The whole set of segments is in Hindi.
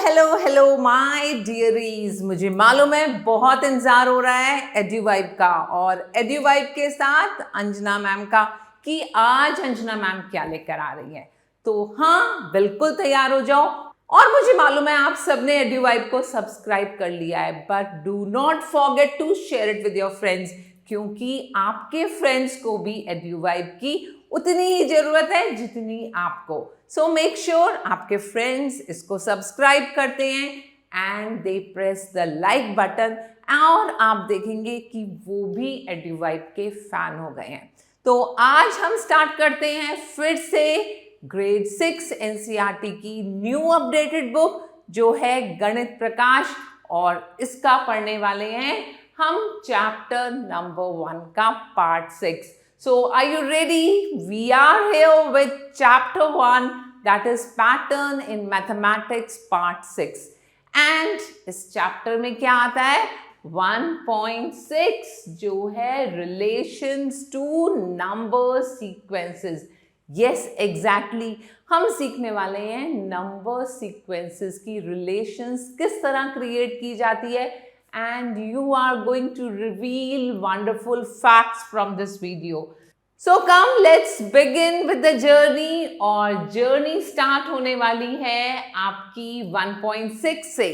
Hello my डियरीज। मुझे मालूम है बहुत इंतजार हो रहा है एड्यूवाइब का और एड्यूवाइब के साथ अंजना मैम का कि आज अंजना मैम क्या लेकर आ रही है। तो हाँ, बिल्कुल तैयार हो जाओ। और मुझे मालूम है आप सबने एड्यूवाइब को सब्सक्राइब कर लिया है, but do not forget to share it with your friends, क्योंकि आपके फ्रेंड्स को भी एड्यूवाइब की उतनी ही जरूरत है जितनी आपको। सो मेक श्योर आपके फ्रेंड्स इसको सब्सक्राइब करते हैं and they press the like button, और आप देखेंगे कि वो भी एड्यूवाइब के फैन हो गए हैं। तो आज हम स्टार्ट करते हैं फिर से ग्रेड 6 एनसीईआरटी की न्यू अपडेटेड बुक जो है गणित प्रकाश, और इसका पढ़ने वाले हैं हम चैप्टर नंबर 1 का part 6। So are you ready? We are here with chapter 1, that is pattern in mathematics part 6. And इस chapter में क्या आता है? 1.6 जो है relations to number sequences. Yes, exactly. हम सीखने वाले हैं number sequences की relations किस तरह create की जाती है, and you are going to reveal wonderful facts from this video. So come, let's begin with the journey, और journey start होने वाली है आपकी 1.6 से।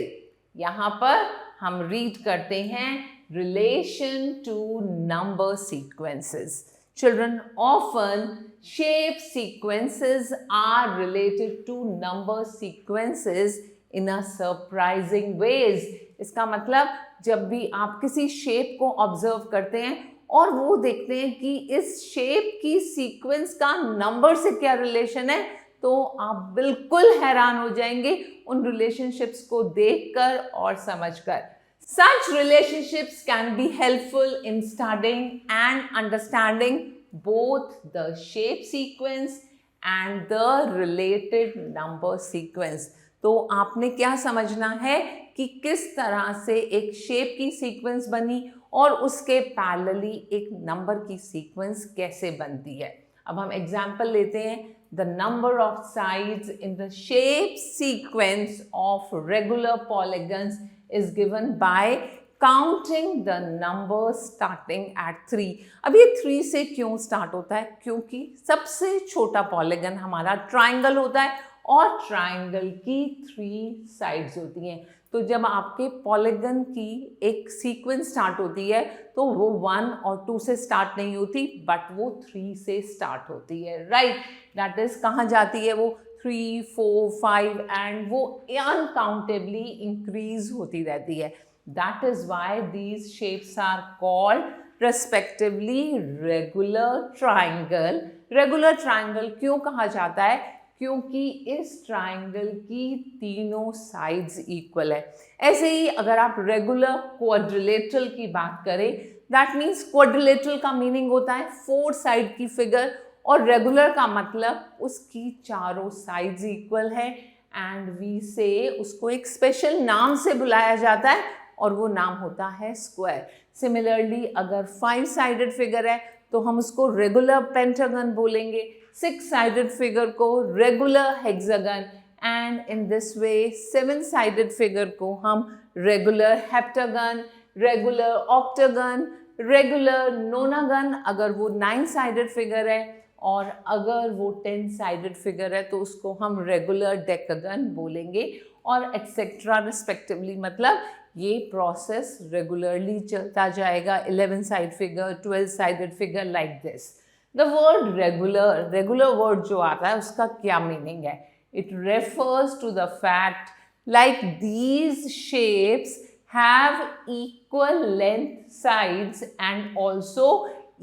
यहाँ पर हम read करते हैं relation to number sequences. Children, often shape sequences are related to number sequences in a surprising ways. इसका मतलब जब भी आप किसी शेप को ऑब्जर्व करते हैं और वो देखते हैं कि इस शेप की सीक्वेंस का नंबर से क्या रिलेशन है, तो आप बिल्कुल हैरान हो जाएंगे उन रिलेशनशिप्स को देखकर और समझकर। Such relationships can be helpful in studying and understanding both the shape sequence and the related number sequence. तो आपने क्या समझना है कि किस तरह से एक शेप की सीक्वेंस बनी और उसके पैरेलली एक नंबर की सीक्वेंस कैसे बनती है। अब हम एग्जाम्पल लेते हैं। The number of sides in the shape sequence of regular polygons is given by counting the number starting at 3। अब ये 3 से क्यों स्टार्ट होता है? क्योंकि सबसे छोटा पॉलीगन हमारा ट्राइंगल होता है और ट्राइंगल की 3 साइड्स होती हैं। तो जब आपके पॉलीगन की एक सीक्वेंस स्टार्ट होती है तो वो 1 और 2 से स्टार्ट नहीं होती, बट वो 3 से स्टार्ट होती है, राइट? दैट इज कहाँ जाती है वो? 3, 4, 5 एंड वो अनकाउंटेबली इंक्रीज होती रहती है। That is why these shapes are called respectively regular triangle. Regular triangle क्यों कहा जाता है? क्योंकि इस ट्राइंगल की तीनों साइड्स इक्वल है। ऐसे ही अगर आप रेगुलर क्वाड्रिलेटरल की बात करें, दैट मीन्स क्वाड्रिलेटरल का मीनिंग होता है 4 साइड की फिगर, और रेगुलर का मतलब उसकी चारों साइड्स इक्वल है, एंड वी से उसको एक स्पेशल नाम से बुलाया जाता है और वो नाम होता है स्क्वायर। सिमिलरली अगर 5 साइडेड फिगर है तो हम उसको रेगुलर पेंटागन बोलेंगे, 6 साइडेड फिगर को regular hexagon, and in this way 7 sided figure को हम regular heptagon, regular octagon, regular नोनागन अगर वो 9 साइडेड फिगर है, और अगर वो 10 साइडेड फिगर है तो उसको हम रेगुलर डेकागन बोलेंगे, और एक्सेट्रा रिस्पेक्टिवली। मतलब ये प्रोसेस रेगुलरली चलता जाएगा। 11 side figure, 12 sided figure, like this. The word regular, regular word जो आता है उसका क्या मीनिंग है? It refers to the fact like these shapes have equal length sides and also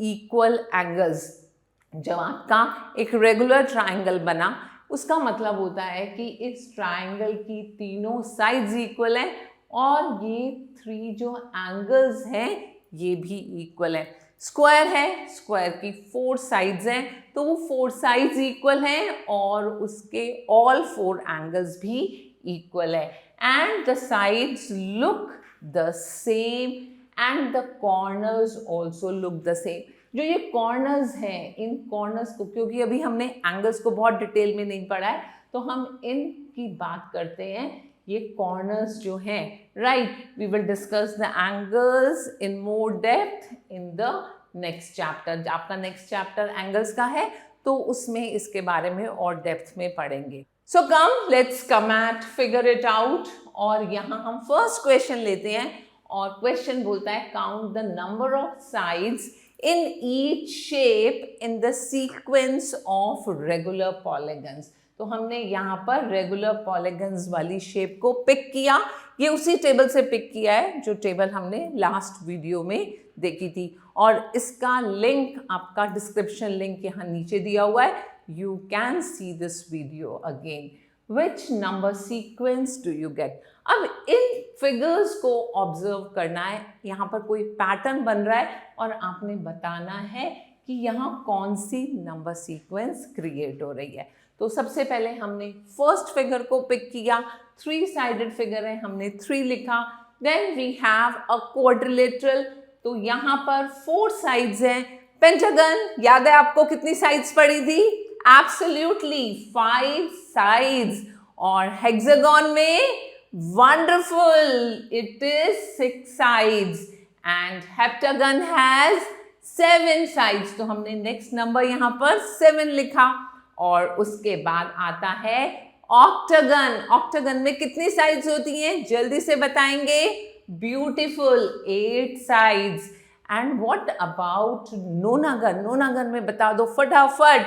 equal angles. जब आपका एक रेगुलर ट्राइंगल बना उसका मतलब होता है कि इस ट्राइंगल की तीनों साइड्स इक्वल हैं और ये 3 जो एंगल्स हैं ये भी इक्वल है। स्क्वायर है, स्क्वायर की 4 साइड्स हैं तो वो 4 साइड्स इक्वल हैं और उसके ऑल 4 एंगल्स भी इक्वल है, and the sides look the same and the corners also look the same. जो ये कॉर्नर्स हैं, इन कॉर्नर्स को, क्योंकि अभी हमने एंगल्स को बहुत डिटेल में नहीं पढ़ा है तो हम इनकी बात करते हैं ये कॉर्नर्स जो हैं, right, we will discuss the angles in more depth in the next chapter. आपका नेक्स्ट चैप्टर एंगल्स का है, तो उसमें इसके बारे में और डेप्थ में पढ़ेंगे। So come let's come at figure it out. और यहाँ हम फर्स्ट क्वेश्चन लेते हैं, और क्वेश्चन बोलता है count the number of sides in each shape in the sequence of regular polygons। तो हमने यहाँ पर रेगुलर पॉलीगन्स वाली शेप को पिक किया। ये उसी टेबल से पिक किया है जो टेबल हमने लास्ट वीडियो में देखी थी, और इसका लिंक आपका डिस्क्रिप्शन लिंक यहाँ नीचे दिया हुआ है। You can see this video again. Which number sequence do you gate? अब इन फिगर्स को ऑब्जर्व करना है, यहाँ पर कोई पैटर्न बन रहा है और आपने बताना है कि यहाँ कौन सी नंबर सीक्वेंस क्रिएट हो रही है। तो सबसे पहले हमने फर्स्ट फिगर को पिक किया, 3 साइडेड फिगर है, हमने 3 लिखा। Then we have a quadrilateral, तो यहाँ पर 4 साइड्स हैं। पेंटागन, याद है आपको कितनी साइड्स पड़ी थी? Absolutely 5 sides. और हेक्सागन में wonderful, it is 6 sides and heptagon has 7 sides। तो हमने नेक्स्ट नंबर यहाँ पर 7 लिखा। और उसके बाद आता है ऑक्टागन। ऑक्टागन में कितनी साइड्स होती हैं? जल्दी से बताएंगे। Beautiful, 8 sides. And what about नोनागन? नोनागन में बता दो फटाफट।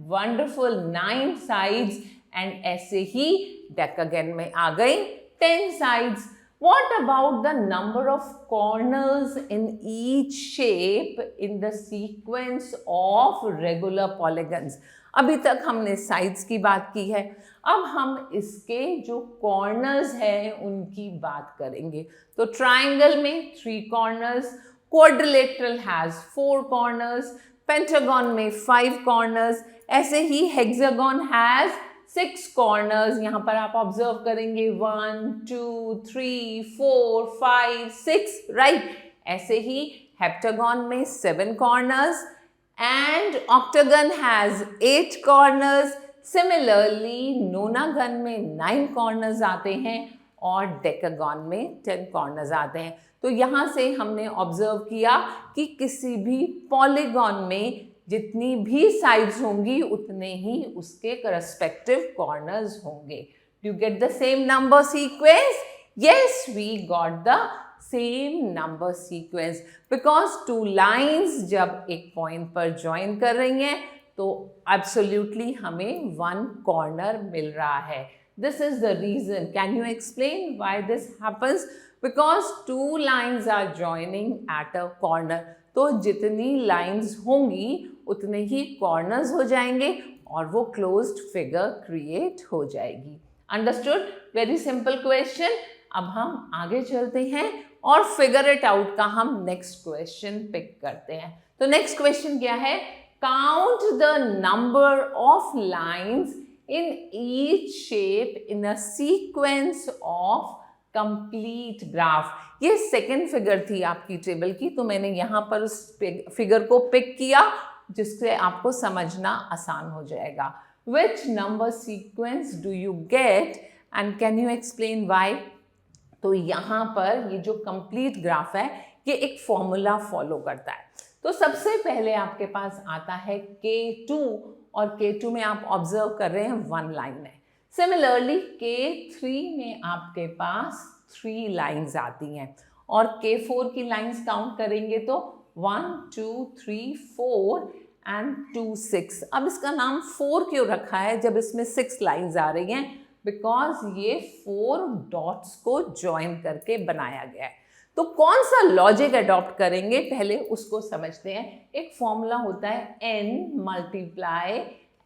Wonderful, 9 sides. एंड ऐसे ही डेकागन में आ गई 10 sides. What about the number of corners in each shape in the sequence of regular polygons? अभी तक हमने साइड्स की बात की है, अब हम इसके जो कॉर्नर्स हैं उनकी बात करेंगे। तो ट्राइंगल में 3 corners, quadrilateral has 4 corners, pentagon में 5 कॉर्नर्स, ऐसे ही हेक्सागन हैज 6 कॉर्नर्स। यहाँ पर आप ऑब्जर्व करेंगे 1 2 3 4 5 6, राइट। ऐसे ही हेप्टागन में 7 corners and octagon has 8 corners. Similarly नोनागन में 9 कॉर्नर्स आते हैं और डेकागन में 10 कॉर्नर्स आते हैं। तो यहाँ से हमने ऑब्जर्व किया कि किसी भी पॉलीगॉन में जितनी भी साइड्स होंगी उतने ही उसके रेस्पेक्टिव कॉर्नर्स होंगे। Do you get the same number sequence? Yes, we got the same number sequence because 2 lines जब एक पॉइंट पर ज्वाइन कर रही हैं तो एब्सोल्युटली हमें 1 कॉर्नर मिल रहा है। This is the reason. Can you explain why this happens? Because 2 lines are joining at a corner. तो जितनी लाइंस होंगी उतने ही कॉर्नर्स हो जाएंगे और वो क्लोज्ड फिगर क्रिएट हो जाएगी। अंडरस्टूड? Very simple question. अब हम आगे चलते हैं और फिगर इट आउट का हम नेक्स्ट क्वेश्चन पिक करते हैं। तो नेक्स्ट क्वेश्चन क्या है? Count the number of lines in each shape in a sequence of complete graph. ये सेकेंड फिगर थी आपकी टेबल की, तो मैंने यहाँ पर उस फिगर को पिक किया जिससे आपको समझना आसान हो जाएगा। Which number sequence do you gate and can you explain why? तो यहाँ पर ये जो कंप्लीट ग्राफ है ये एक फॉर्मूला फॉलो करता है। तो सबसे पहले आपके पास आता है K2 और K2 में आप ऑब्जर्व कर रहे हैं 1 लाइन है। सिमिलरली K3 में आपके पास 3 लाइंस आती हैं और K4 की लाइंस काउंट करेंगे तो 1 2 3 4 एंड 2 6। अब इसका नाम 4 क्यों रखा है जब इसमें 6 लाइंस आ रही हैं? बिकॉज ये 4 डॉट्स को ज्वाइन करके बनाया गया है। तो कौन सा लॉजिक अडॉप्ट करेंगे पहले उसको समझते हैं। एक फॉर्मूला होता है n मल्टीप्लाई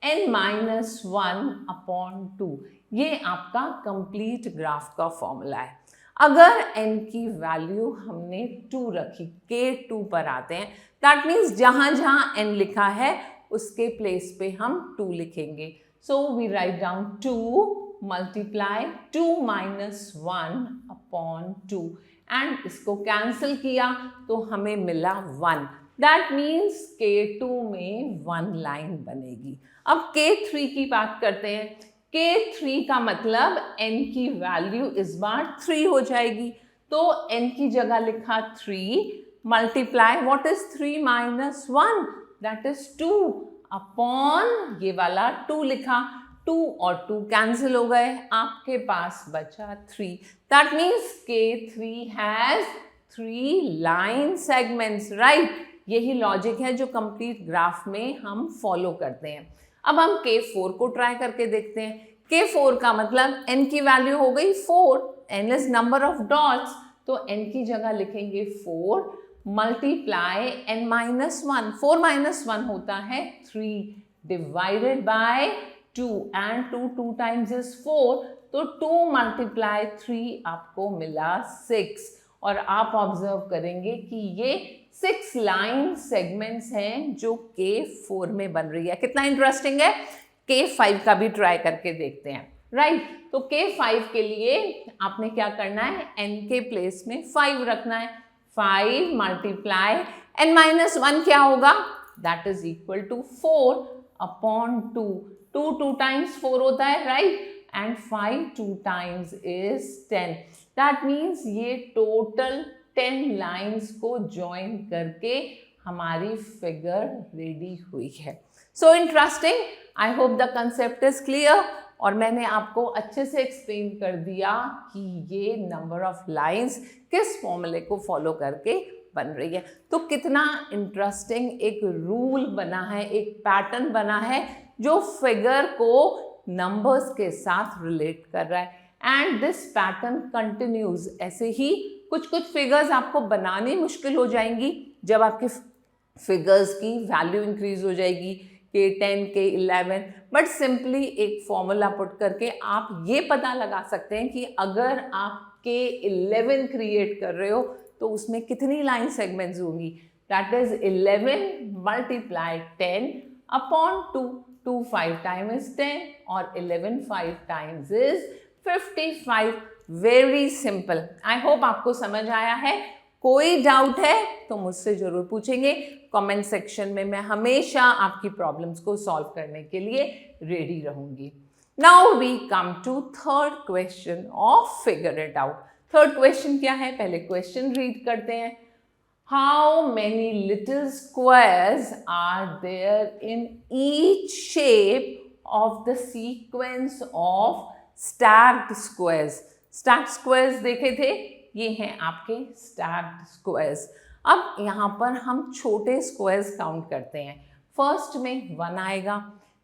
n-1/2। ये आपका कंप्लीट ग्राफ का फॉर्मूला है। अगर n की वैल्यू हमने 2 रखी, K2 पर आते हैं, दैट मीन्स जहाँ जहाँ n लिखा है उसके प्लेस पे हम 2 लिखेंगे। So we write down 2 multiply 2 - 1/2 and इसको कैंसिल किया तो हमें मिला 1। दैट मीन्स K2 में 1 लाइन बनेगी। अब K3 की बात करते हैं। K3 का मतलब n की वैल्यू इस बार 3 हो जाएगी, तो n की जगह लिखा 3 multiply what is 3 minus 1 that is 2 upon ये वाला 2 लिखा, 2 और 2 कैंसिल हो गए, आपके पास बचा 3। That means K3 has 3 line segments, right. यही लॉजिक है जो कंप्लीट ग्राफ में हम फॉलो करते हैं। अब हम K4 को ट्राई करके देखते हैं। K4 का मतलब n की वैल्यू हो गई 4, n is number of dots, तो n की जगह लिखेंगे 4 मल्टीप्लाई n माइनस 1, 4 माइनस 1 होता है 3 divided by 2 and 2 times is 4, तो 2 मल्टीप्लाई 3 आपको मिला 6। और आप ऑब्जर्व करेंगे कि ये 6 लाइन सेगमेंट्स हैं जो K4 में बन रही है। कितना इंटरेस्टिंग है। K5 का भी ट्राई करके देखते हैं, राइट। तो K5 के लिए आपने क्या करना है, n के प्लेस में 5 रखना है, 5 मल्टीप्लाई n माइनस 1 क्या होगा, that is equal to 4 upon 2, 2 times 4 होता है, right, and 5 2 times is 10। That means ये टोटल 10 लाइंस को ज्वाइन करके हमारी फिगर रेडी हुई है। So interesting, I hope the concept is clear. और मैंने आपको अच्छे से एक्सप्लेन कर दिया कि ये नंबर ऑफ लाइंस किस फॉर्मूले को फॉलो करके बन रही है। तो कितना इंटरेस्टिंग एक रूल बना है, एक पैटर्न बना है जो फिगर को नंबर्स के साथ रिलेट कर रहा है, एंड दिस पैटर्न कंटिन्यूज। ऐसे ही कुछ फिगर्स आपको बनानी मुश्किल हो जाएंगी जब आपके फिगर्स की वैल्यू इंक्रीज हो जाएगी, K10 K11, बट सिंपली एक फॉर्मूला पुट करके आप ये पता लगा सकते हैं कि अगर आप K11 क्रिएट कर रहे हो तो उसमें कितनी लाइन सेगमेंट्स होंगी, that is 11 multiply 10 upon 2, 2 5 time is 10 और 11 5 times is 55। Very simple. I hope आपको समझ आया है। कोई डाउट है तो मुझसे जरूर पूछेंगे कमेंट सेक्शन में, मैं हमेशा आपकी प्रॉब्लम्स को सॉल्व करने के लिए रेडी रहूंगी। Now we come to third question of figure it out. Third question क्या है, पहले क्वेश्चन रीड करते हैं। How many little squares are there in each shape of the sequence of stacked squares. Stacked squares देखे थे, ये हैं आपके स्टैक्ड स्क्वायर्स। अब यहाँ पर हम छोटे स्क्वायर्स काउंट करते हैं। फर्स्ट में 1 आएगा,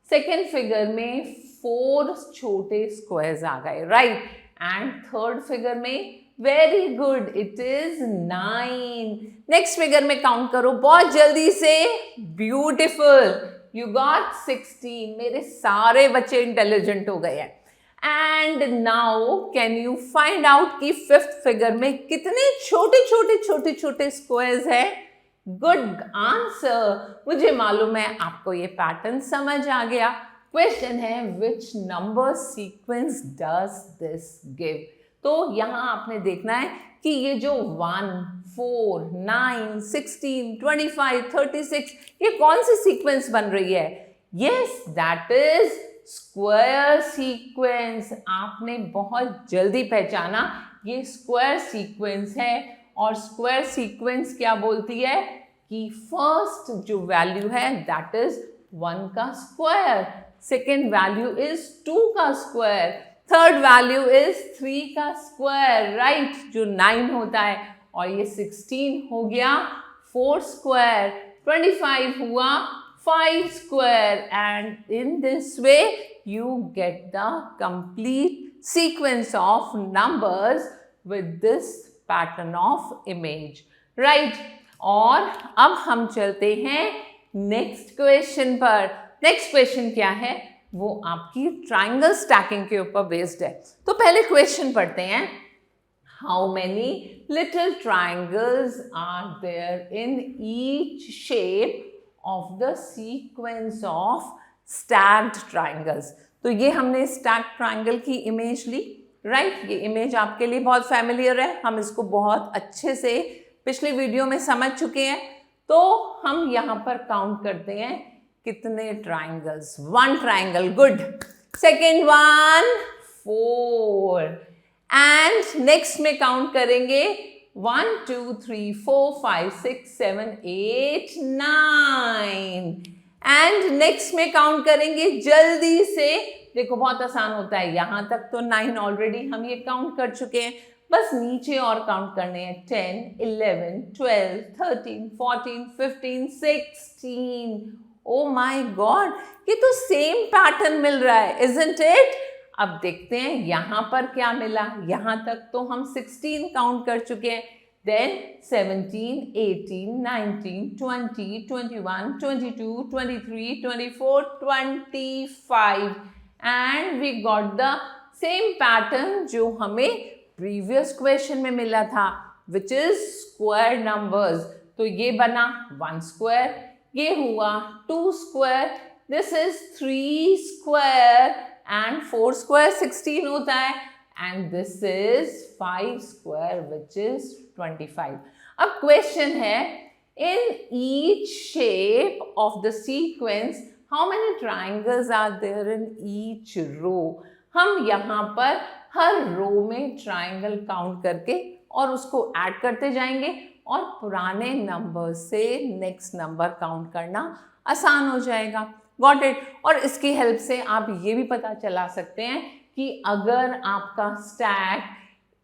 सेकेंड फिगर में 4 छोटे स्क्वायर्स आ गए, राइट, एंड थर्ड फिगर में very good it is 9। Next figure में काउंट करो बहुत जल्दी से, ब्यूटिफुल, यू गॉट 16। मेरे सारे बच्चे इंटेलिजेंट हो गए हैं। And now can you find out कि फिफ्थ फिगर में कितने छोटे स्क्वायर्स है। गुड आंसर, मुझे मालूम है आपको ये पैटर्न समझ आ गया। क्वेश्चन है which number sequence does this give. तो यहाँ आपने देखना है कि ये जो 1, 4, 9, 16, 25, 36 ये कौन सी सीक्वेंस बन रही है। Yes, that is square sequence. आपने बहुत जल्दी पहचाना, ये स्क्वायर सीक्वेंस है। और स्क्वायर सीक्वेंस क्या बोलती है कि फर्स्ट जो वैल्यू है दैट इज 1 का स्क्वायर, सेकेंड वैल्यू इज 2 का स्क्वायर, थर्ड वैल्यू इज 3 का स्क्वायर, राइट, जो 9 होता है। और ये 16 हो गया 4 स्क्वायर, 25 हुआ 5 square, and in this way you get the complete sequence of numbers with this pattern of image, right? और अब हम चलते हैं नेक्स्ट क्वेश्चन पर। नेक्स्ट क्वेश्चन क्या है, वो आपकी ट्राइंगल स्टैकिंग के ऊपर बेस्ड है। तो पहले क्वेश्चन पढ़ते हैं। How many little triangles are there in each shape of the sequence of stacked triangles। तो ये हमने stacked triangle की इमेज ली, राइट। ये इमेज आपके लिए बहुत फैमिलियर है, हम इसको बहुत अच्छे से पिछले वीडियो में समझ चुके हैं। तो हम यहाँ पर काउंट करते हैं कितने triangles. 1 triangle, good. Second one 4 and next में काउंट करेंगे 1 2 3 4 5 6 7 8 9 एंड नेक्स्ट में काउंट करेंगे जल्दी से। देखो बहुत आसान होता है, यहां तक तो 9 ऑलरेडी हम ये काउंट कर चुके हैं, बस नीचे और काउंट करने हैं 10 11 12 13 14 15 16। ओ माय गॉड, ये तो सेम पैटर्न मिल रहा है, इजंट इट? अब देखते हैं यहां पर क्या मिला। यहां तक तो हम 16 काउंट कर चुके हैं, then 17 18 19 20 21 22 23 24 25 and we got the same pattern जो हमें previous question में मिला था, which is square numbers। तो ये बना 1 square, ये हुआ 2 square, this is 3 square and 4 square 16 होता है, and this is 5 square which is 25। अब question है, in each shape of the sequence how many triangles are there in each row? हम यहाँ पर हर रो में ट्राइंगल काउंट करके और उसको ऐड करते जाएंगे और पुराने नंबर से नेक्स्ट नंबर काउंट करना आसान हो जाएगा। Got it? और इसकी हेल्प से आप ये भी पता चला सकते हैं कि अगर आपका स्टैक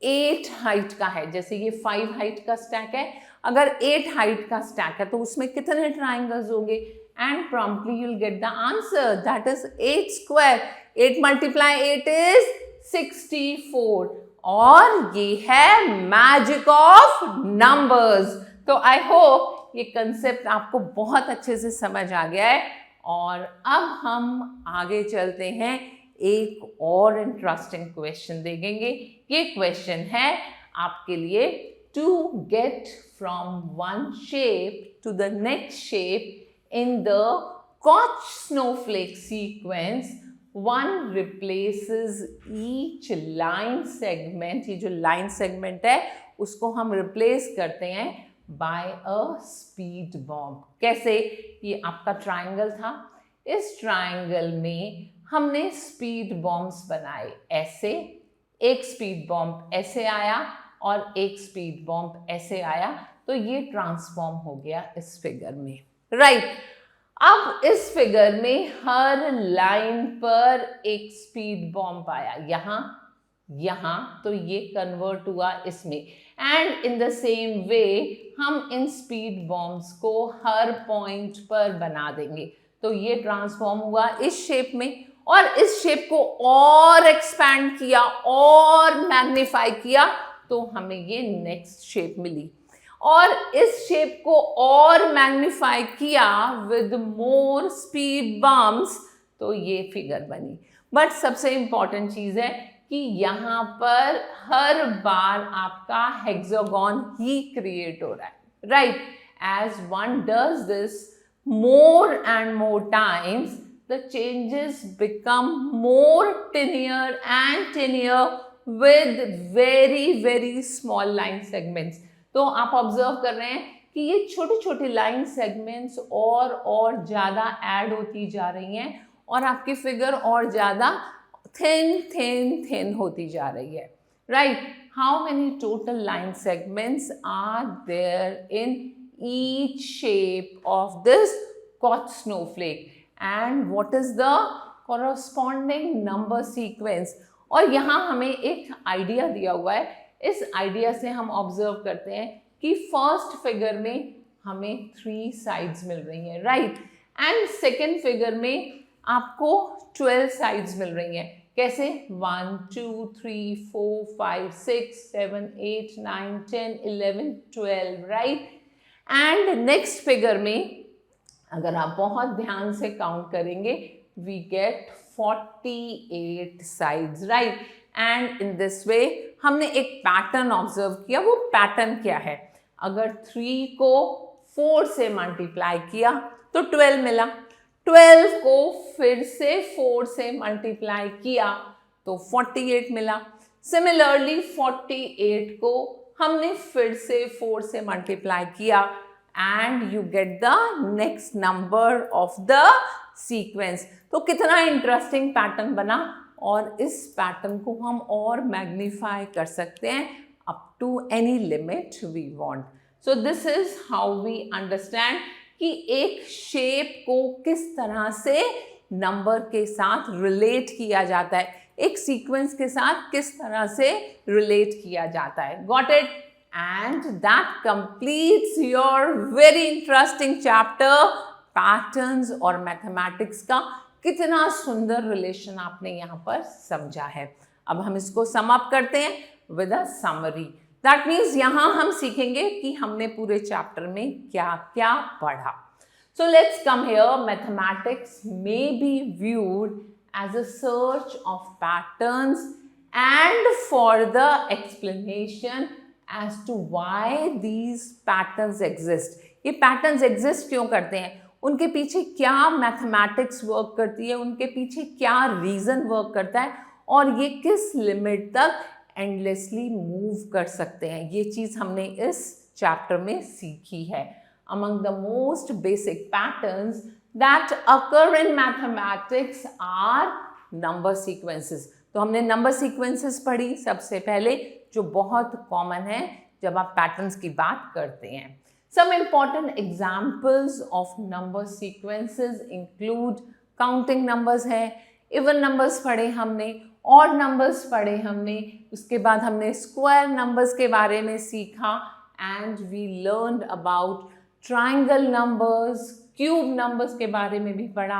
8 हाइट का है, जैसे ये 5 हाइट का स्टैक है, अगर 8 हाइट का स्टैक है तो उसमें कितने ट्राइंगल्स होंगे, and promptly you will get the answer, that is 8 square. 8 multiply 8 is 64 और ये है मैजिक ऑफ नंबर्स। तो आई होप ये कंसेप्ट आपको बहुत अच्छे से समझ आ गया है और अब हम आगे चलते हैं, एक और इंटरेस्टिंग क्वेश्चन देखेंगे। ये क्वेश्चन है आपके लिए, to get from one shape to the next shape in the Koch snowflake sequence, one replaces each line segment। ये जो line segment है उसको हम replace करते हैं by a speed bomb। कैसे? ये आपका triangle था, इस triangle में हमने speed bombs बनाए, ऐसे एक speed bomb ऐसे आया और एक speed bomb ऐसे आया, तो ये ट्रांसफॉर्म हो गया इस फिगर में, राइट? अब इस फिगर में हर लाइन पर एक स्पीड बॉम्ब आया, यहां तो ये कन्वर्ट हुआ इसमें, and in the same way हम इन स्पीड बॉम्ब्स को हर पॉइंट पर बना देंगे, तो ये ट्रांसफॉर्म हुआ इस शेप में और इस शेप को और एक्सपैंड किया और मैग्नीफाई किया तो हमें ये नेक्स्ट शेप मिली, और इस शेप को और मैग्नीफाई किया विद मोर स्पीड बम्प्स तो ये फिगर बनी। बट सबसे इंपॉर्टेंट चीज है कि यहाँ पर हर बार आपका हेक्सागोन ही क्रिएट हो रहा है, right? As one does this more and more times the changes become more tinier and tinier with very very small line segments। तो आप ऑब्जर्व कर रहे हैं कि ये छोटे छोटे लाइन सेगमेंट्स और ज़्यादा ऐड होती जा रही हैं और आपकी फिगर और ज़्यादा थिन होती जा रही है, right? How many total line segments are there in each shape of this Koch snowflake and what is the corresponding number sequence? और यहाँ हमें एक आइडिया दिया हुआ है, इस आइडिया से हम ऑब्जर्व करते हैं कि फर्स्ट फिगर में हमें 3 साइड्स मिल रही हैं, राइट? एंड सेकेंड फिगर में आपको 12 साइड्स मिल रही हैं। कैसे? 1 2 3 4 5 6 7 8 9 10 11 12, राइट? एंड नेक्स्ट फिगर में अगर आप बहुत ध्यान से काउंट करेंगे we get 48 sides, right? And in this way हमने एक पैटर्न ऑब्जर्व किया। वो पैटर्न क्या है? अगर 3 को 4 से मल्टीप्लाई किया तो 12 मिला, 12 को फिर से 4 से मल्टीप्लाई किया तो 48 मिला। सिमिलरली 48 को हमने फिर से 4 से मल्टीप्लाई किया and you get the next number of the sequence। तो कितना इंटरेस्टिंग पैटर्न बना, और इस पैटर्न को हम और मैग्नीफाई कर सकते हैं up to any limit we want. So this is how we understand कि एक शेप को किस तरह से नंबर के साथ रिलेट किया जाता है, एक सीक्वेंस के साथ किस तरह से रिलेट किया जाता है। Got it? And that completes your very interesting chapter patterns और मैथमेटिक्स का। कितना सुंदर रिलेशन आपने यहाँ पर समझा है। अब हम इसको सम अप करते हैं with a summary. That means यहाँ हम सीखेंगे कि हमने पूरे चैप्टर में क्या क्या पढ़ा। So let's come here. Mathematics may be viewed as a search of patterns and for the explanation as to why these patterns exist. ये patterns exist क्यों करते हैं, उनके पीछे क्या mathematics work करती है, उनके पीछे क्या reason work करता है, और ये किस limit तक endlessly move कर सकते हैं। ये चीज़ हमने इस chapter में सीखी है। Among the most basic patterns that occur in mathematics are number sequences. तो हमने number sequences पढ़ी सबसे पहले, जो बहुत common है जब आप patterns की बात करते हैं। Some important examples of number sequences include counting numbers है, even numbers पढ़े हमने, odd numbers पढ़े हमने, उसके बाद हमने square numbers के बारे में सीखा, and we learned about triangle numbers, cube numbers के बारे में भी पढ़ा,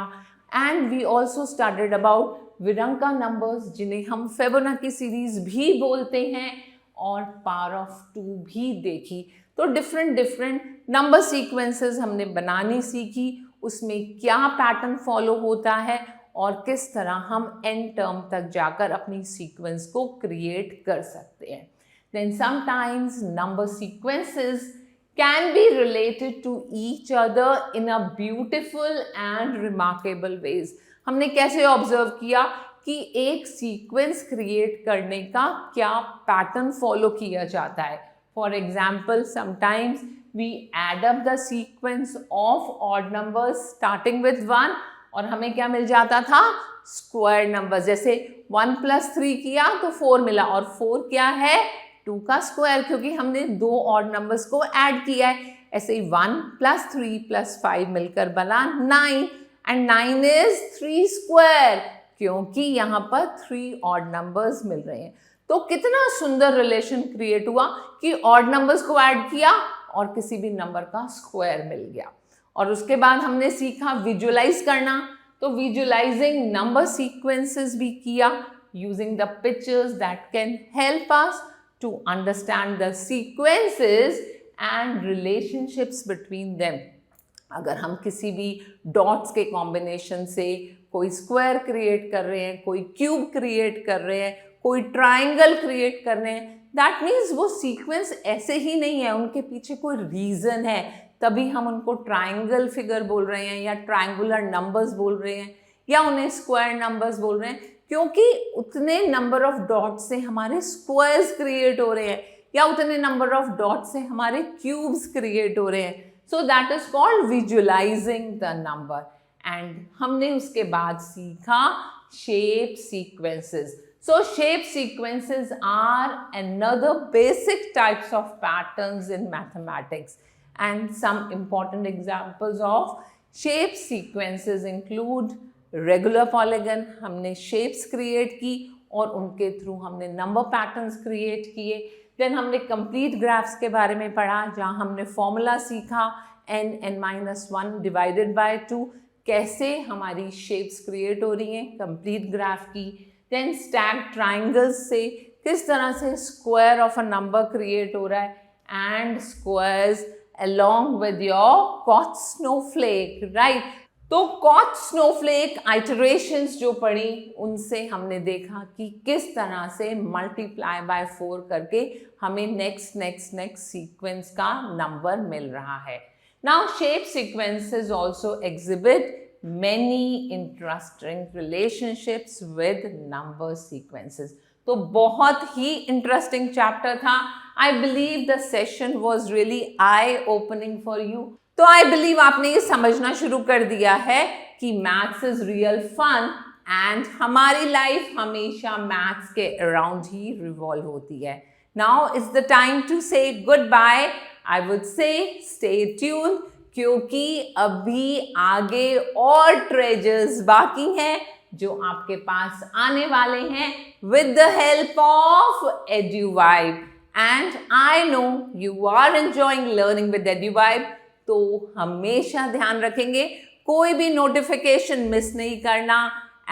and we also started about विरंका नंबर्स, जिन्हें हम फेबोनाची सीरीज भी बोलते हैं, और पावर ऑफ 2 भी देखी। तो डिफरेंट नंबर सीक्वेंसेस हमने बनानी सीखी, उसमें क्या पैटर्न फॉलो होता है और किस तरह हम एंड टर्म तक जाकर अपनी सीक्वेंस को क्रिएट कर सकते हैं। Then sometimes number sequences can be related to each other in a beautiful and remarkable ways. हमने कैसे ऑब्जर्व किया कि एक सीक्वेंस क्रिएट करने का क्या पैटर्न फॉलो किया जाता है। For example, sometimes we add up the sequence of odd numbers starting with 1, और हमें क्या मिल जाता था, स्क्वायर नंबर्स। जैसे 1 + 3 किया तो 4 मिला, और 4 क्या है, 2 का स्क्वायर, क्योंकि हमने 2 ऑड नंबर्स को ऐड किया है। ऐसे ही 1 + 3 + 5 मिलकर बना 9, एंड 9 इज 3 स्क्वायर, क्योंकि यहाँ पर 3 ऑड नंबर्स मिल रहे हैं। तो कितना सुंदर रिलेशन क्रिएट हुआ कि ऑड नंबर्स को ऐड किया और किसी भी नंबर का स्क्वायर मिल गया। और उसके बाद हमने सीखा विजुअलाइज करना, तो विजुअलाइजिंग नंबर सीक्वेंसेस भी किया using the pictures that can help us to understand the sequences and relationships between them. अगर हम किसी भी डॉट्स के कॉम्बिनेशन से कोई स्क्वायर क्रिएट कर रहे हैं, कोई क्यूब क्रिएट कर रहे हैं, कोई ट्राइंगल क्रिएट कर रहे हैं, दैट मीन्स वो सीक्वेंस ऐसे ही नहीं है, उनके पीछे कोई रीज़न है, तभी हम उनको ट्राइंगल फिगर बोल रहे हैं, या ट्राइंगुलर नंबर्स बोल रहे हैं, या उन्हें स्क्वायर नंबर्स बोल रहे हैं, क्योंकि उतने नंबर ऑफ डॉट्स से हमारे स्क्वायर्स क्रिएट हो रहे हैं, या उतने नंबर ऑफ डॉट्स से हमारे क्यूब्स क्रिएट हो रहे हैं। So that is called visualising the number. And हमने उसके बाद सीखा shape sequences. So shape sequences are another basic types of patterns in mathematics, and some important examples of shape sequences include regular polygon, हमने शेप्स क्रिएट की और उनके थ्रू हमने नंबर पैटर्न्स क्रिएट किए। देन हमने कंप्लीट ग्राफ्स के बारे में पढ़ा, जहाँ हमने फॉर्मूला सीखा n(n-1) डिवाइडेड बाय 2, कैसे हमारी शेप्स क्रिएट हो रही हैं कंप्लीट ग्राफ की। देन स्टैक्ड ट्राइंगल्स से किस तरह से square of a number create हो रहा है, and squares along with your Koch snowflake, right? तो कॉच स्नोफ्लेक आइटरेशंस जो पढ़ी, उनसे हमने देखा कि किस तरह से मल्टीप्लाई बाय 4 करके हमें नेक्स्ट सीक्वेंस का नंबर मिल रहा है। Now shape sequences also exhibit many interesting relationships with number sequences. तो बहुत ही इंटरेस्टिंग चैप्टर था. I believe the session was really I opening for you. तो आई बिलीव आपने ये समझना शुरू कर दिया है कि maths is real fun and हमारी लाइफ हमेशा मैथ्स के अराउंड ही रिवॉल्व होती है. Now is the time to say goodbye. I would say stay tuned क्योंकि अभी आगे और ट्रेजर्स बाकी हैं जो आपके पास आने वाले हैं with the help of EduVibe. And I know you are enjoying learning with EduVibe. तो हमेशा ध्यान रखेंगे कोई भी नोटिफिकेशन मिस नहीं करना.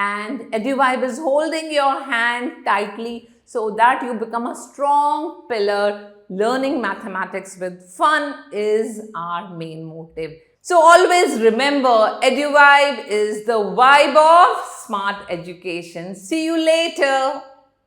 And EduVibe is holding your hand tightly so that you become a strong pillar. Learning mathematics with fun is our main motive. So always remember, EduVibe is the vibe of smart education. See you later.